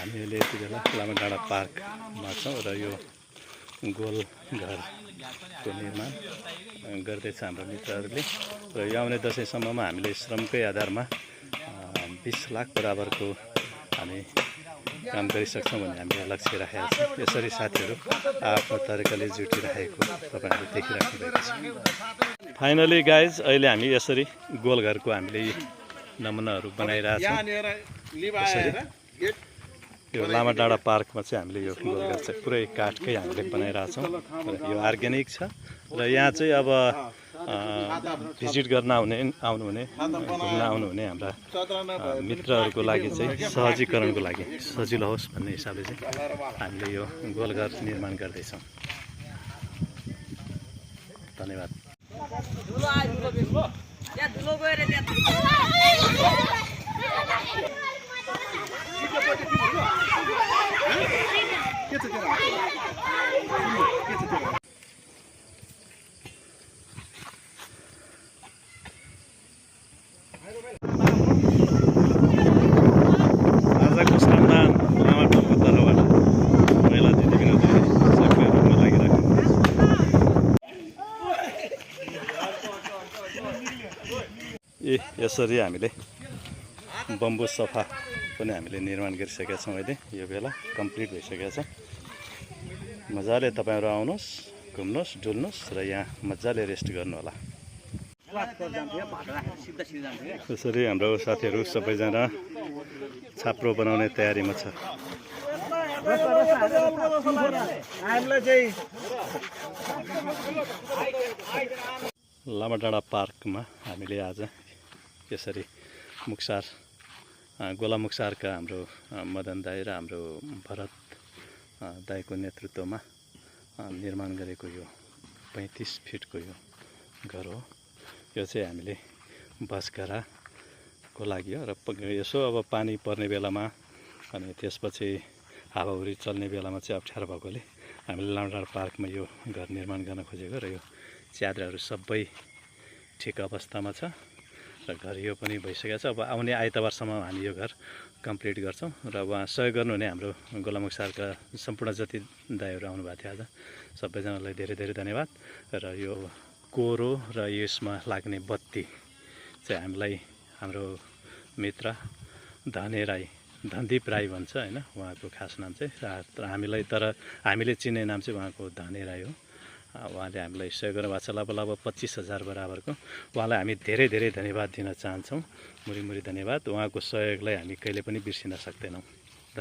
हामीले यति बेला लामाडाँडा पार्कमा छौँ र यो गोल घरको निर्माण गर्दैछ हाम्रो मित्रहरूले र यो आउने दसैँसम्ममा हामीले श्रमकै आधारमा 20 लाख बराबरको हामी काम गरिसक्छौँ भन्ने हामीले लक्ष्य राखेका छौँ। यसरी साथीहरू आफ्नो तरिकाले जुटिरहेको तपाईँहरूले देखिराख्नु भएको छ। फाइनली गाइज अहिले हामी यसरी गोलघरको हामीले नमुनाहरू बनाइरहेछौँ। यो लामाडाँडा पार्कमा चाहिँ हामीले यो गोलघर चाहिँ पुरै काठकै हामीले बनाइरहेछौँ र यो अर्ग्यानिक छ र यहाँ चाहिँ अब भिजिट गर्न आउनुहुने घुम्न आउनुहुने हाम्रा मित्रहरूको लागि चाहिँ सहजीकरणको लागि सजिलो होस् भन्ने हिसाबले चाहिँ हामीले यो गोलघर निर्माण गर्दैछौँ। धन्यवाद। आजको सम्मान लामाटाङको तर्फबाट महिला दिदीबहिनीहरू सक्रिय रूपमा लागिराख्नु। यसरी हामीले बम्बु सोफा पनि हामीले निर्माण गरिसकेका छौँ। अहिले यो बेला कम्प्लिट भइसकेको छ। मजाले तपाईँहरू आउनुहोस्, घुम्नुहोस्, डुल्नुहोस् र यहाँ मजाले रेस्ट गर्नुहोला। यसरी हाम्रो साथीहरू सबैजना छाप्रो बनाउने तयारीमा छ। लामाडाँडा पार्कमा हामीले आज यसरी मुक्सार गोला मुक्सारका हाम्रो मदन दाई र हाम्रो भरत दाईको नेतृत्वमा निर्माण गरेको यो 35 फिटको यो घर हो। यो चाहिँ हामीले बसघराको लागि हो र यसो अब पानी पर्ने बेलामा अनि त्यसपछि हावाहुरी चल्ने बेलामा चाहिँ अप्ठ्यारो भएकोले हामीले लामाडाँडा पार्कमा यो घर निर्माण गर्न खोजेको र यो च्याद्राहरू सबै ठिक अवस्थामा छ र घर यो पनि भइसकेको छ। अब आउने आइतबारसम्म हामी यो घर कम्प्लिट गर्छौँ र उहाँ सहयोग गर्नुहुने हाम्रो गोलामुक्सारका सम्पूर्ण जति दाईहरू आउनुभएको थियो आज सबैजनालाई धेरै धेरै धन्यवाद। र यो कोरो र यसमा लाग्ने बत्ती चाहिँ हामीलाई हाम्रो मित्र धने राई, धनदीप राई भन्छ होइन, उहाँको खास नाम चाहिँ हामीले चिन्ने नाम चाहिँ उहाँको धने राई हो। उहाँले हामीलाई सहयोग गर्नुभएको छ लगभग 25,000 बराबरको। उहाँलाई हामी धेरै धेरै धन्यवाद दिन चाहन्छौँ। मुरी मुरी धन्यवाद। उहाँको सहयोगलाई हामी कहिले पनि बिर्सिन सक्दैनौँ।